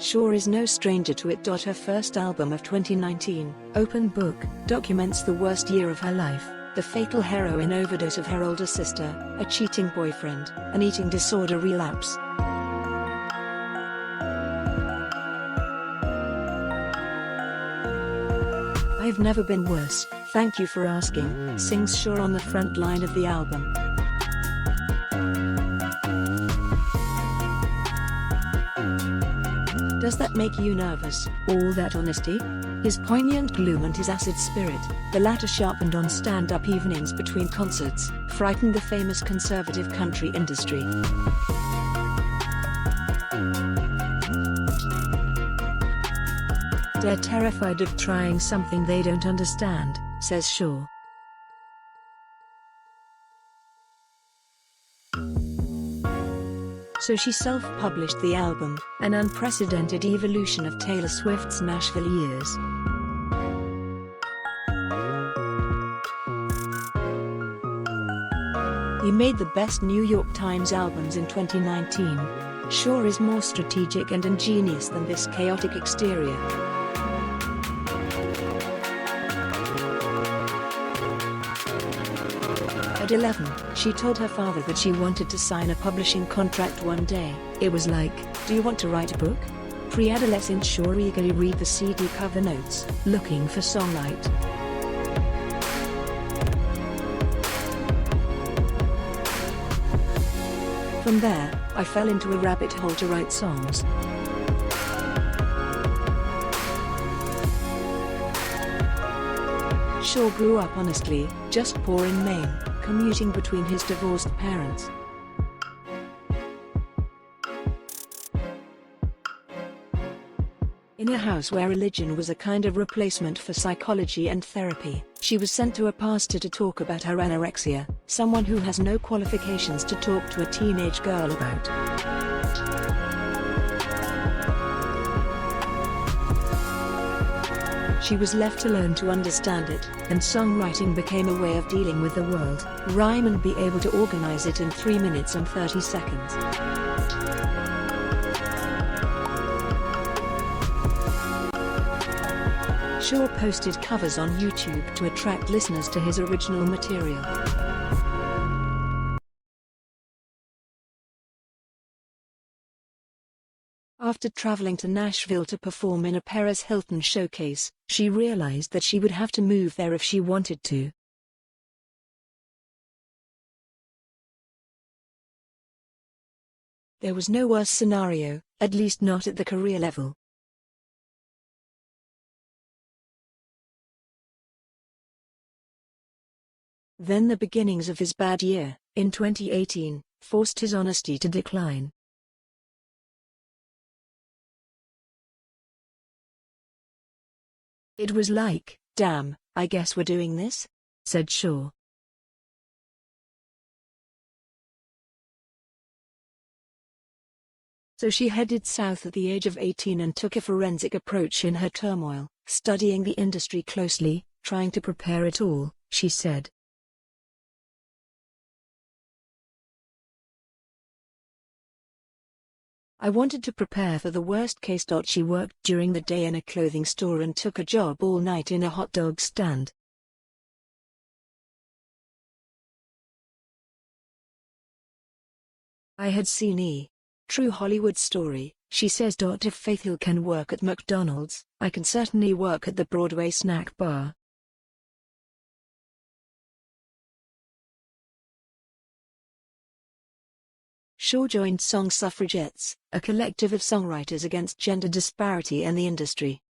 Shorr is no stranger to it. Her first album of 2019, Open Book, documents the worst year of her life: the fatal heroin overdose of her older sister, a cheating boyfriend, an eating disorder relapse. "I've never been worse, thank you for asking," sings Shorr on the front line of the album. Does that make you nervous, all that honesty? His poignant gloom and his acid spirit, the latter sharpened on stand-up evenings between concerts, frightened the famous conservative country industry. "They're terrified of trying something they don't understand," says Shorr. So she self-published the album, an unprecedented evolution of Taylor Swift's Nashville years. He made the best New York Times albums in 2019. Shorr is more strategic and ingenious than this chaotic exterior. At 11, she told her father that she wanted to sign a publishing contract one day. It was like, "Do you want to write a book?" Pre-adolescent Shorr eagerly read the CD cover notes, looking for songwrite. "From there, I fell into a rabbit hole to write songs." Shorr grew up honestly, just poor in Maine, commuting between his divorced parents. In a house where religion was a kind of replacement for psychology and therapy, she was sent to a pastor to talk about her anorexia, someone who has no qualifications to talk to a teenage girl about. She was left alone to understand it, and songwriting became a way of dealing with the world, rhyme and be able to organize it in 3 minutes and 30 seconds. Shorr posted covers on YouTube to attract listeners to his original material. After traveling to Nashville to perform in a Paris Hilton showcase, she realized that she would have to move there if she wanted to. There was no worse scenario, at least not at the career level. Then the beginnings of his bad year, in 2018, forced his honesty to decline. "It was like, damn, I guess we're doing this?" said Shorr. So she headed south at the age of 18 and took a forensic approach in her turmoil, studying the industry closely, trying to prepare it all, she said. "I wanted to prepare for the worst case." She worked during the day in a clothing store and took a job all night in a hot dog stand. "I had seen True Hollywood Story," she says. "If Faith Hill can work at McDonald's, I can certainly work at the Broadway snack bar." Shorr joined Song Suffragettes, a collective of songwriters against gender disparity in the industry.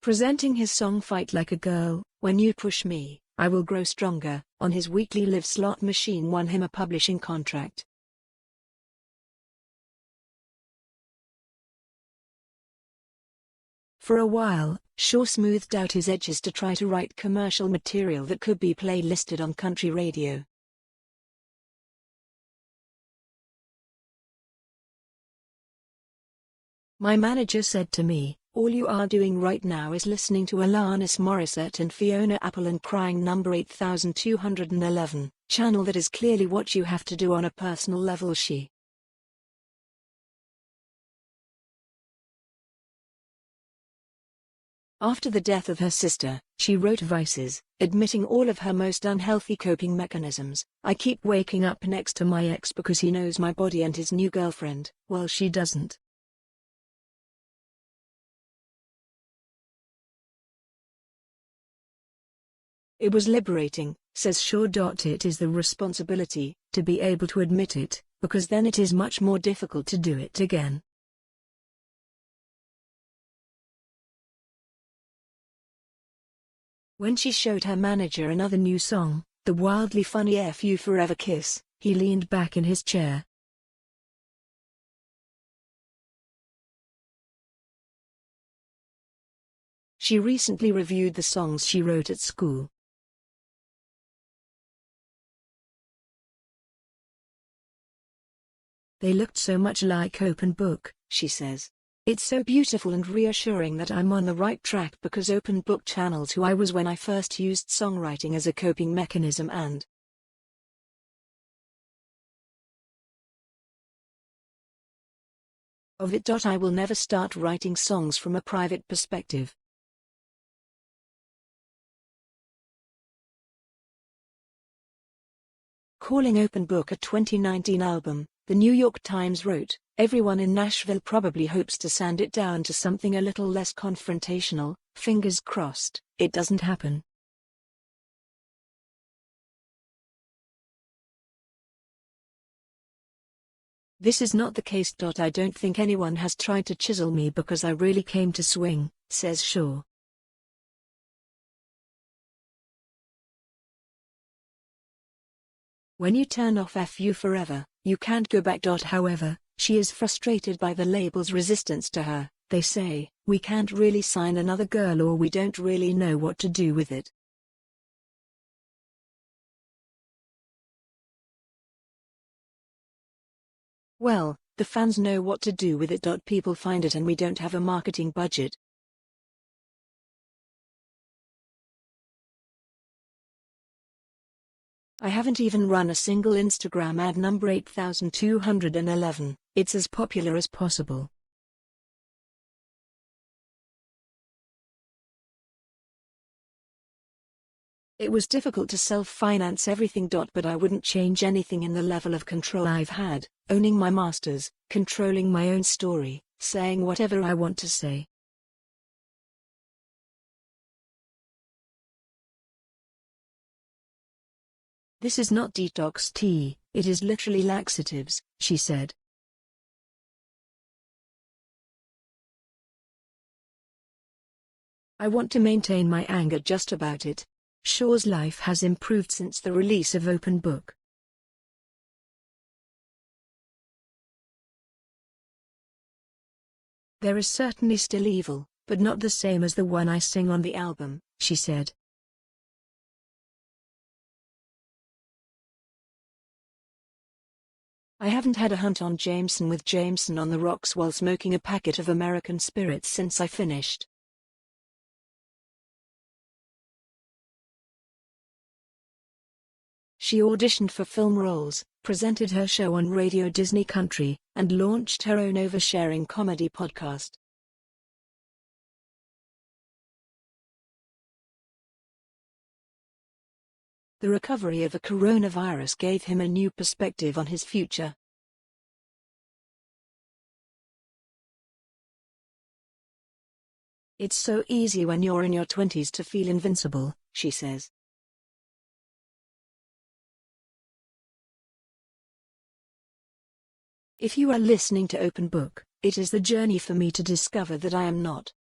Presenting his song Fight Like a Girl, When You Push Me, I Will Grow Stronger, on his weekly live slot machine won him a publishing contract. For a while, Shorr smoothed out his edges to try to write commercial material that could be playlisted on country radio. "My manager said to me, All you are doing right now is listening to Alanis Morissette and Fiona Apple and crying number 8211, channel that is clearly what you have to do on a personal level. She After the death of her sister, she wrote Vices, admitting all of her most unhealthy coping mechanisms. I keep waking up next to my ex because he knows my body and his new girlfriend, while she doesn't. It was liberating, says Shorr. It is the responsibility to be able to admit it, because then it is much more difficult to do it again. When she showed her manager another new song, the wildly funny F You Forever Kiss, he leaned back in his chair. She recently reviewed the songs she wrote at school. They looked so much like Open Book, she says. It's so beautiful and reassuring that I'm on the right track because Open Book channels who I was when I first used songwriting as a coping mechanism and of it. I will never start writing songs from a private perspective. Calling Open Book a 2019 album, the New York Times wrote, "Everyone in Nashville probably hopes to sand it down to something a little less confrontational. Fingers crossed, it doesn't happen." This is not the case. I don't think anyone has tried to chisel me because I really came to swing, says Shorr. When you turn off F You Forever, you can't go back. However, she is frustrated by the label's resistance to her. They say, "We can't really sign another girl or we don't really know what to do with it." Well, the fans know what to do with it. People find it and we don't have a marketing budget. I haven't even run a single Instagram ad. Number 8211, it's as popular as possible. It was difficult to self-finance everything. But I wouldn't change anything in the level of control I've had, owning my masters, controlling my own story, saying whatever I want to say. This is not detox tea, it is literally laxatives, she said. I want to maintain my anger just about it. Shorr's life has improved since the release of Open Book. There is certainly still evil, but not the same as the one I sing on the album, she said. I haven't had a hunt on Jameson with Jameson on the rocks while smoking a packet of American Spirits since I finished. She auditioned for film roles, presented her show on Radio Disney Country, and launched her own oversharing comedy podcast. The recovery of the coronavirus gave him a new perspective on his future. It's so easy when you're in your 20s to feel invincible, she says. If you are listening to Open Book, it is the journey for me to discover that I am not.